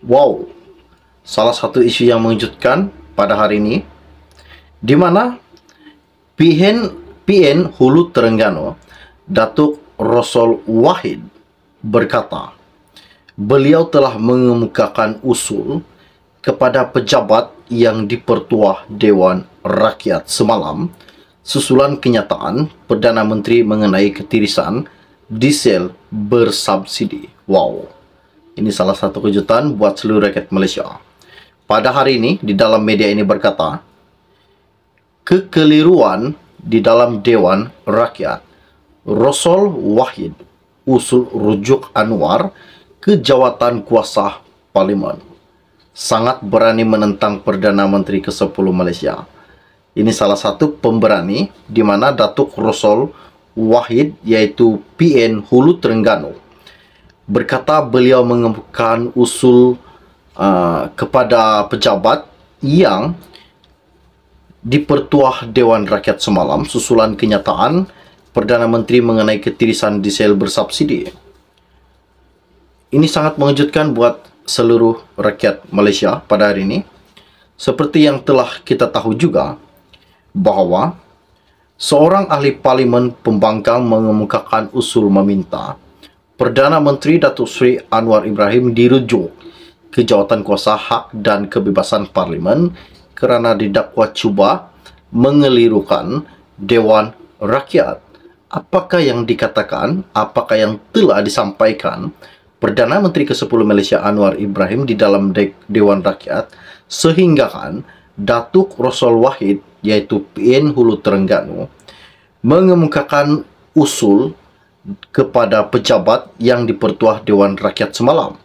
Wow, salah satu isu yang mengejutkan pada hari ini, di mana PN Hulu Terengganu, Datuk Rosol Wahid berkata, beliau telah mengemukakan usul kepada pejabat yang dipertuah Dewan Rakyat semalam susulan kenyataan Perdana Menteri mengenai ketirisan diesel bersubsidi. Wow, ini salah satu kejutan buat seluruh rakyat Malaysia. Pada hari ini, di dalam media ini berkata, kekeliruan di dalam Dewan Rakyat, Rosol Wahid usul rujuk Anwar ke jawatan kuasa Parlimen. Sangat berani menentang Perdana Menteri ke-10 Malaysia. Ini salah satu pemberani di mana Datuk Rosol Wahid, iaitu PN Hulu Terengganu, berkata beliau mengemukakan usul kepada pejabat yang dipertuah Dewan Rakyat semalam susulan kenyataan Perdana Menteri mengenai ketirisan diesel bersubsidi. Ini sangat mengejutkan buat seluruh rakyat Malaysia pada hari ini. Seperti yang telah kita tahu juga bahawa seorang ahli parlimen pembangkang mengemukakan usul meminta Perdana Menteri Datuk Seri Anwar Ibrahim dirujuk ke jawatan kuasa hak dan kebebasan parlimen kerana didakwa cuba mengelirukan Dewan Rakyat. Apakah yang dikatakan, apakah yang telah disampaikan Perdana Menteri ke-10 Malaysia Anwar Ibrahim di dalam Dewan Rakyat sehinggakan Datuk Rosol Wahid, iaitu PN Hulu Terengganu, mengemukakan usul kepada pejabat yang dipertuah Dewan Rakyat semalam.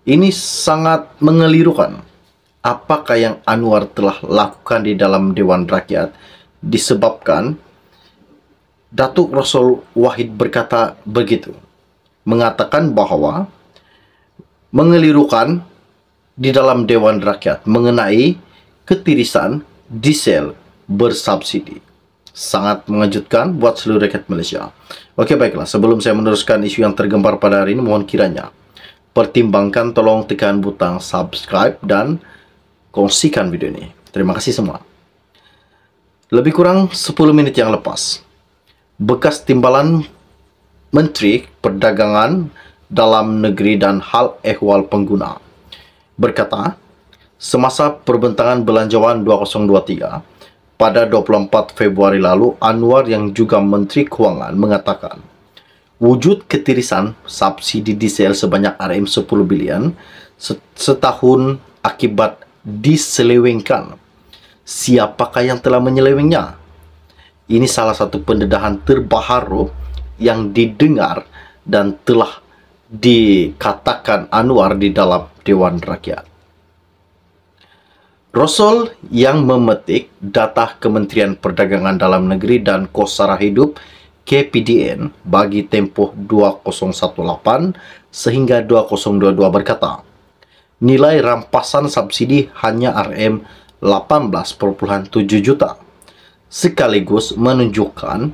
Ini sangat mengelirukan. Apakah yang Anwar telah lakukan di dalam Dewan Rakyat disebabkan Datuk Rosol Wahid berkata begitu. Mengatakan bahawa mengelirukan di dalam Dewan Rakyat mengenai ketirisan diesel bersubsidi. Sangat mengejutkan buat seluruh rakyat Malaysia. Okey, baiklah. Sebelum saya meneruskan isu yang tergempar pada hari ini, mohon kiranya pertimbangkan tolong tekan butang subscribe dan kongsikan video ini. Terima kasih semua. Lebih kurang 10 menit yang lepas, bekas timbalan Menteri Perdagangan Dalam Negeri dan Hal Ehwal Pengguna berkata, semasa perbentangan belanjawan 2023 pada 24 Februari lalu, Anwar yang juga Menteri Kewangan mengatakan, wujud ketirisan subsidi diesel sebanyak RM10 bilion setahun akibat diselewengkan. Siapakah yang telah menyelewengnya? Ini salah satu pendedahan terbaru yang didengar dan telah dikatakan Anwar di dalam Dewan Rakyat. Rosol yang memetik data Kementerian Perdagangan Dalam Negeri dan Kos Sara Hidup KPDN bagi tempoh 2018 sehingga 2022 berkata, nilai rampasan subsidi hanya RM18.7 juta. Sekaligus menunjukkan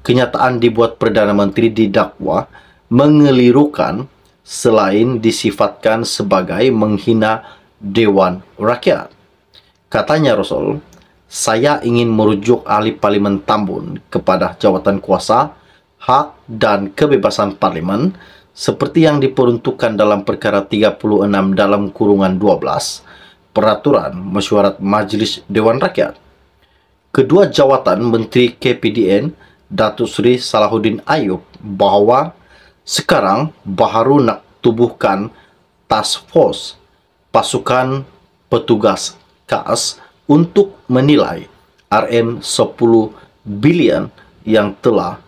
kenyataan dibuat Perdana Menteri didakwa mengelirukan selain disifatkan sebagai menghina Dewan Rakyat. Katanya Rosol, saya ingin merujuk ahli Parlimen Tambun kepada jawatan kuasa, hak dan kebebasan Parlimen seperti yang diperuntukkan dalam perkara 36 dalam kurungan 12 Peraturan Mesyuarat Majlis Dewan Rakyat. Kedua jawatan Menteri KPDN Datuk Seri Salahuddin Ayub bahawa sekarang baharu nak tubuhkan task force pasukan petugas KAS untuk menilai RM10 bilion yang telah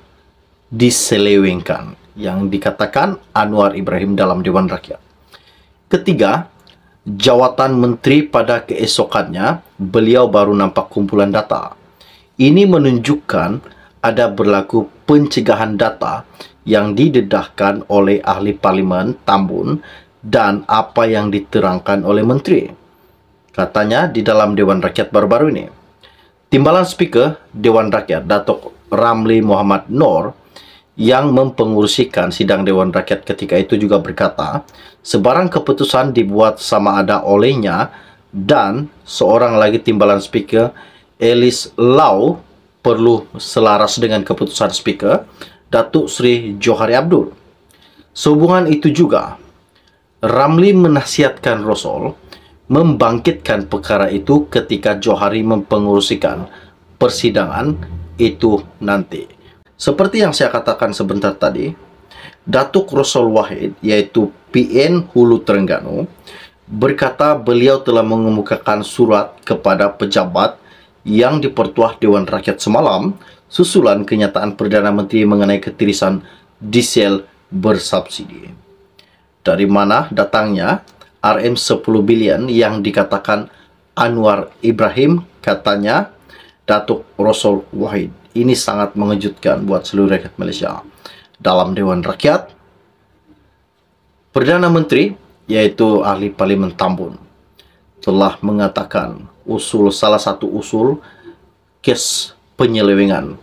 diselewengkan yang dikatakan Anwar Ibrahim dalam Dewan Rakyat. Ketiga, jawatan menteri pada keesokannya beliau baru nampak kumpulan data. Ini menunjukkan ada berlaku pencegahan data yang didedahkan oleh ahli Parlimen Tambun dan apa yang diterangkan oleh menteri. Katanya di dalam Dewan Rakyat baru-baru ini. Timbalan Speaker Dewan Rakyat Datuk Ramli Muhammad Noor yang mempengurusikan sidang Dewan Rakyat ketika itu juga berkata, sebarang keputusan dibuat sama ada olehnya dan seorang lagi timbalan speaker, Alice Lau, perlu selaras dengan keputusan speaker, Datuk Seri Johari Abdul. Sehubungan itu juga, Ramli menasihatkan Rosol membangkitkan perkara itu ketika Johari mempengurusikan persidangan itu nanti. Seperti yang saya katakan sebentar tadi, Datuk Rosol Wahid, yaitu PN Hulu Terengganu, berkata beliau telah mengemukakan surat kepada pejabat yang dipertuah Dewan Rakyat semalam susulan kenyataan Perdana Menteri mengenai ketirisan diesel bersubsidi. Dari mana datangnya RM10 bilion yang dikatakan Anwar Ibrahim, katanya Datuk Rosol Wahid. Ini sangat mengejutkan buat seluruh rakyat Malaysia. Dalam Dewan Rakyat, Perdana Menteri, yaitu Ahli Parlimen Tambun, telah mengatakan salah satu usul kes penyelewengan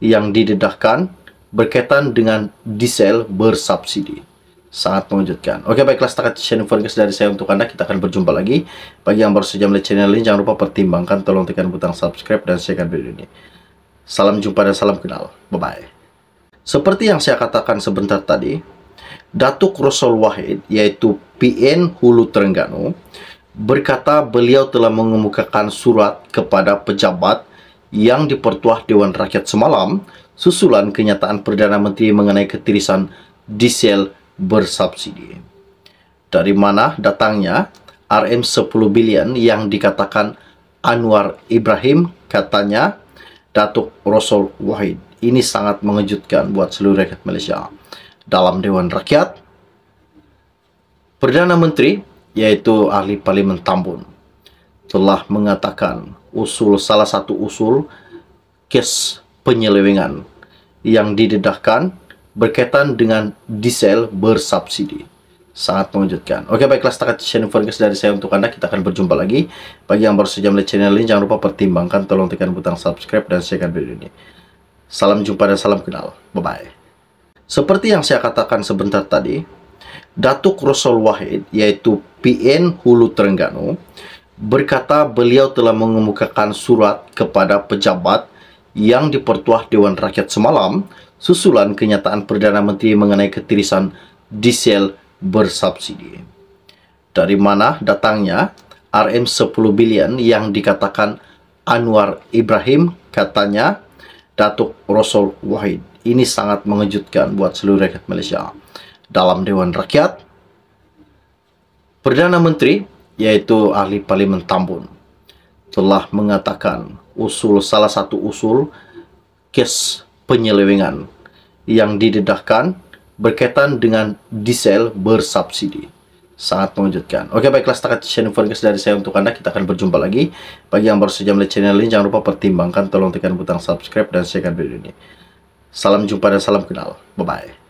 yang didedahkan berkaitan dengan diesel bersubsidi. Sangat mengejutkan. Oke, baiklah, setakat channel informasi dari saya untuk Anda. Kita akan berjumpa lagi. Bagi yang baru saja melihat channel ini, jangan lupa pertimbangkan, tolong tekan butang subscribe dan share video ini. Salam jumpa dan salam kenal. Bye-bye. Seperti yang saya katakan sebentar tadi, Datuk Rosol Wahid, yaitu PN Hulu Terengganu, berkata beliau telah mengemukakan surat kepada pejabat yang dipertuah Dewan Rakyat semalam susulan kenyataan Perdana Menteri mengenai ketirisan diesel bersubsidi. Dari mana datangnya RM10 bilion yang dikatakan Anwar Ibrahim, katanya Datuk Rosol Wahid. Ini sangat mengejutkan buat seluruh rakyat Malaysia. Dalam Dewan Rakyat, Perdana Menteri, yaitu Ahli Parlimen Tambun, telah mengatakan salah satu usul kes penyelewengan yang didedahkan berkaitan dengan diesel bersubsidi. Sangat mengejutkan. Oke, baiklah, setakat channel informasi dari saya untuk Anda. Kita akan berjumpa lagi. Bagi yang baru saja melihat channel ini, jangan lupa pertimbangkan, tolong tekan butang subscribe dan share video ini. Salam jumpa dan salam kenal. Bye-bye. Seperti yang saya katakan sebentar tadi, Datuk Rosol Wahid, yaitu PN Hulu Terengganu, berkata beliau telah mengemukakan surat kepada pejabat yang dipertuah Dewan Rakyat semalam susulan kenyataan Perdana Menteri mengenai ketirisan diesel bersubsidi. Dari mana datangnya RM10 bilion yang dikatakan Anwar Ibrahim, katanya Datuk Rosol Wahid. Ini sangat mengejutkan buat seluruh rakyat Malaysia. Dalam Dewan Rakyat, Perdana Menteri, yaitu Ahli Parlimen Tambun, telah mengatakan salah satu usul kes penyelewengan yang didedahkan berkaitan dengan diesel bersubsidi. Sangat mengejutkan. Oke, baiklah, setakat channel informasi dari saya untuk Anda. Kita akan berjumpa lagi. Bagi yang baru saja melihat channel ini, jangan lupa pertimbangkan, tolong tekan butang subscribe dan share video ini. Salam jumpa dan salam kenal. Bye-bye.